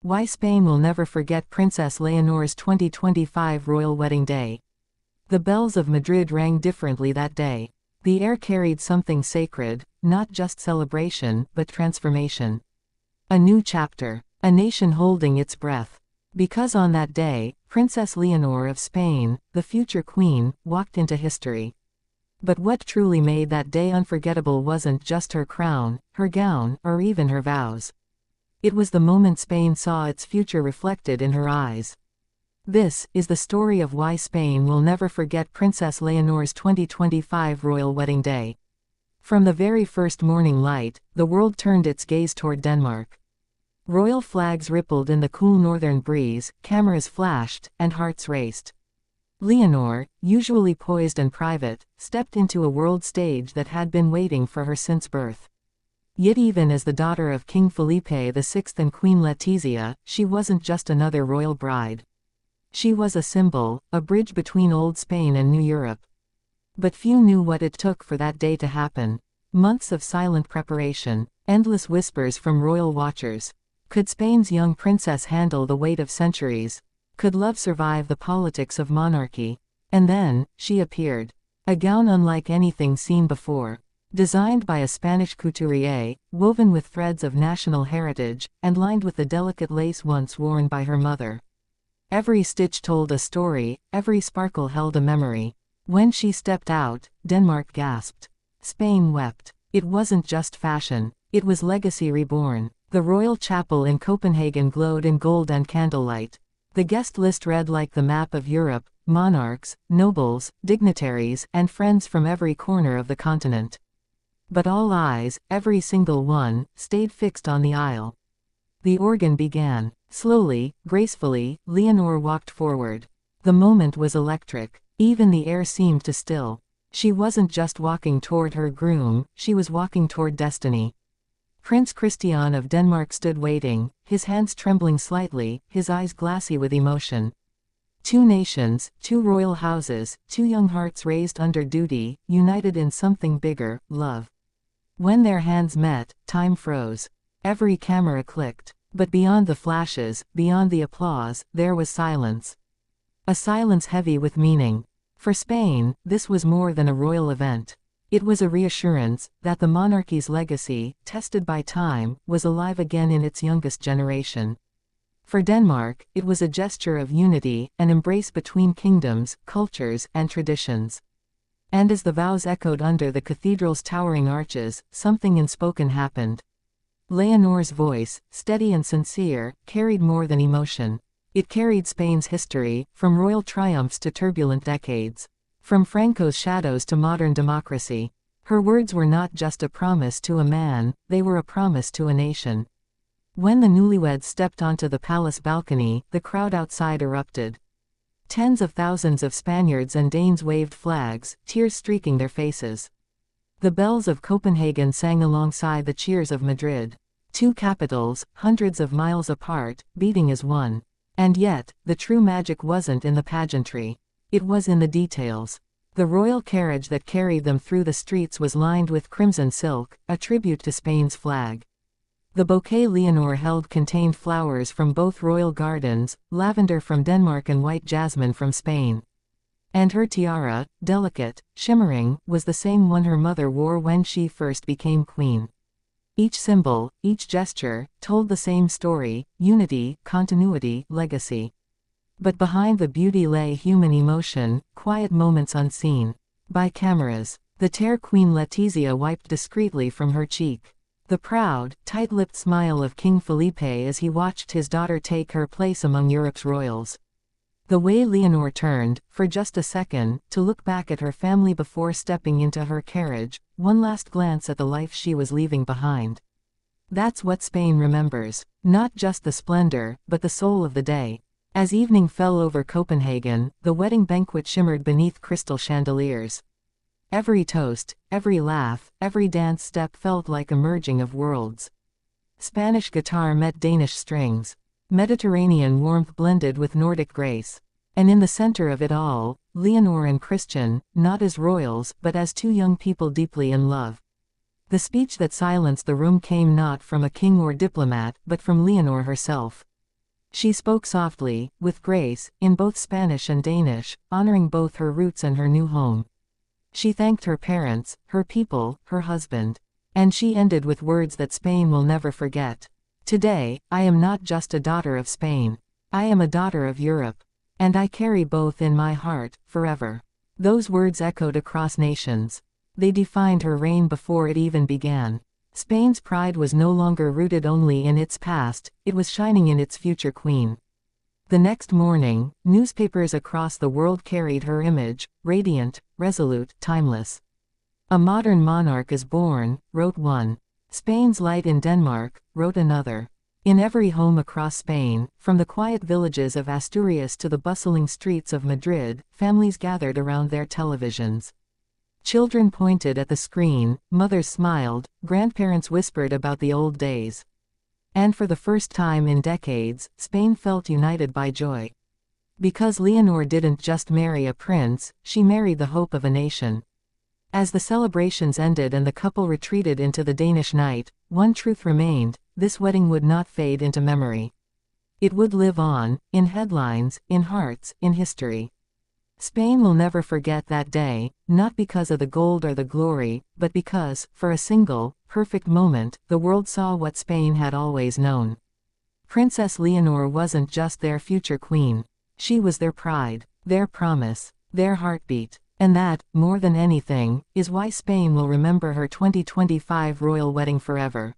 Why Spain Will Never Forget Princess Leonor's 2025 Royal Wedding Day. The bells of Madrid rang differently that day. The air carried something sacred, not just celebration, but transformation. A new chapter. A nation holding its breath. Because on that day, Princess Leonor of Spain, the future queen, walked into history. But what truly made that day unforgettable wasn't just her crown, her gown, or even her vows. It was the moment Spain saw its future reflected in her eyes. This is the story of why Spain will never forget Princess Leonor's 2025 Royal Wedding Day. From the very first morning light, the world turned its gaze toward Denmark. Royal flags rippled in the cool northern breeze, cameras flashed, and hearts raced. Leonor, usually poised and private, stepped into a world stage that had been waiting for her since birth. Yet even as the daughter of King Felipe VI and Queen Letizia, she wasn't just another royal bride. She was a symbol, a bridge between old Spain and new Europe. But few knew what it took for that day to happen. Months of silent preparation, endless whispers from royal watchers. Could Spain's young princess handle the weight of centuries? Could love survive the politics of monarchy? And then, she appeared. A gown unlike anything seen before. Designed by a Spanish couturier, woven with threads of national heritage, and lined with the delicate lace once worn by her mother. Every stitch told a story, every sparkle held a memory. When she stepped out, Denmark gasped. Spain wept. It wasn't just fashion, it was legacy reborn. The royal chapel in Copenhagen glowed in gold and candlelight. The guest list read like the map of Europe, monarchs, nobles, dignitaries, and friends from every corner of the continent. But all eyes, every single one, stayed fixed on the aisle. The organ began. Slowly, gracefully, Leonor walked forward. The moment was electric. Even the air seemed to still. She wasn't just walking toward her groom, she was walking toward destiny. Prince Christian of Denmark stood waiting, his hands trembling slightly, his eyes glassy with emotion. Two nations, two royal houses, two young hearts raised under duty, united in something bigger, love. When their hands met, time froze. Every camera clicked. But beyond the flashes, beyond the applause, there was silence. A silence heavy with meaning. For Spain, this was more than a royal event. It was a reassurance that the monarchy's legacy, tested by time, was alive again in its youngest generation. For Denmark, it was a gesture of unity, an embrace between kingdoms, cultures, and traditions. And as the vows echoed under the cathedral's towering arches, something unspoken happened. Leonor's voice, steady and sincere, carried more than emotion. It carried Spain's history, from royal triumphs to turbulent decades. From Franco's shadows to modern democracy. Her words were not just a promise to a man, they were a promise to a nation. When the newlyweds stepped onto the palace balcony, the crowd outside erupted. Tens of thousands of Spaniards and Danes waved flags, tears streaking their faces. The bells of Copenhagen sang alongside the cheers of Madrid. Two capitals, hundreds of miles apart, beating as one. And yet, the true magic wasn't in the pageantry. It was in the details. The royal carriage that carried them through the streets was lined with crimson silk, a tribute to Spain's flag. The bouquet Leonor held contained flowers from both royal gardens, lavender from Denmark and white jasmine from Spain. And her tiara, delicate, shimmering, was the same one her mother wore when she first became queen. Each symbol, each gesture, told the same story: unity, continuity, legacy. But behind the beauty lay human emotion, quiet moments unseen by cameras. The tear Queen Letizia wiped discreetly from her cheek. The proud, tight-lipped smile of King Felipe as he watched his daughter take her place among Europe's royals. The way Leonor turned, for just a second, to look back at her family before stepping into her carriage, one last glance at the life she was leaving behind. That's what Spain remembers. Not just the splendor, but the soul of the day. As evening fell over Copenhagen, the wedding banquet shimmered beneath crystal chandeliers. Every toast, every laugh, every dance step felt like a merging of worlds. Spanish guitar met Danish strings. Mediterranean warmth blended with Nordic grace. And in the center of it all, Leonor and Christian, not as royals, but as two young people deeply in love. The speech that silenced the room came not from a king or diplomat, but from Leonor herself. She spoke softly, with grace, in both Spanish and Danish, honoring both her roots and her new home. She thanked her parents, her people, her husband. And she ended with words that Spain will never forget. Today, I am not just a daughter of Spain. I am a daughter of Europe. And I carry both in my heart, forever. Those words echoed across nations. They defined her reign before it even began. Spain's pride was no longer rooted only in its past, it was shining in its future queen. The next morning, newspapers across the world carried her image, radiant, resolute, timeless. A modern monarch is born, wrote one. Spain's light in Denmark, wrote another. In every home across Spain, from the quiet villages of Asturias to the bustling streets of Madrid, families gathered around their televisions. Children pointed at the screen, mothers smiled, grandparents whispered about the old days. And for the first time in decades, Spain felt united by joy. Because Leonor didn't just marry a prince, she married the hope of a nation. As the celebrations ended and the couple retreated into the Danish night, one truth remained: this wedding would not fade into memory. It would live on, in headlines, in hearts, in history. Spain will never forget that day, not because of the gold or the glory, but because, for a single, perfect moment, the world saw what Spain had always known. Princess Leonor wasn't just their future queen. She was their pride, their promise, their heartbeat. And that, more than anything, is why Spain will remember her 2025 royal wedding forever.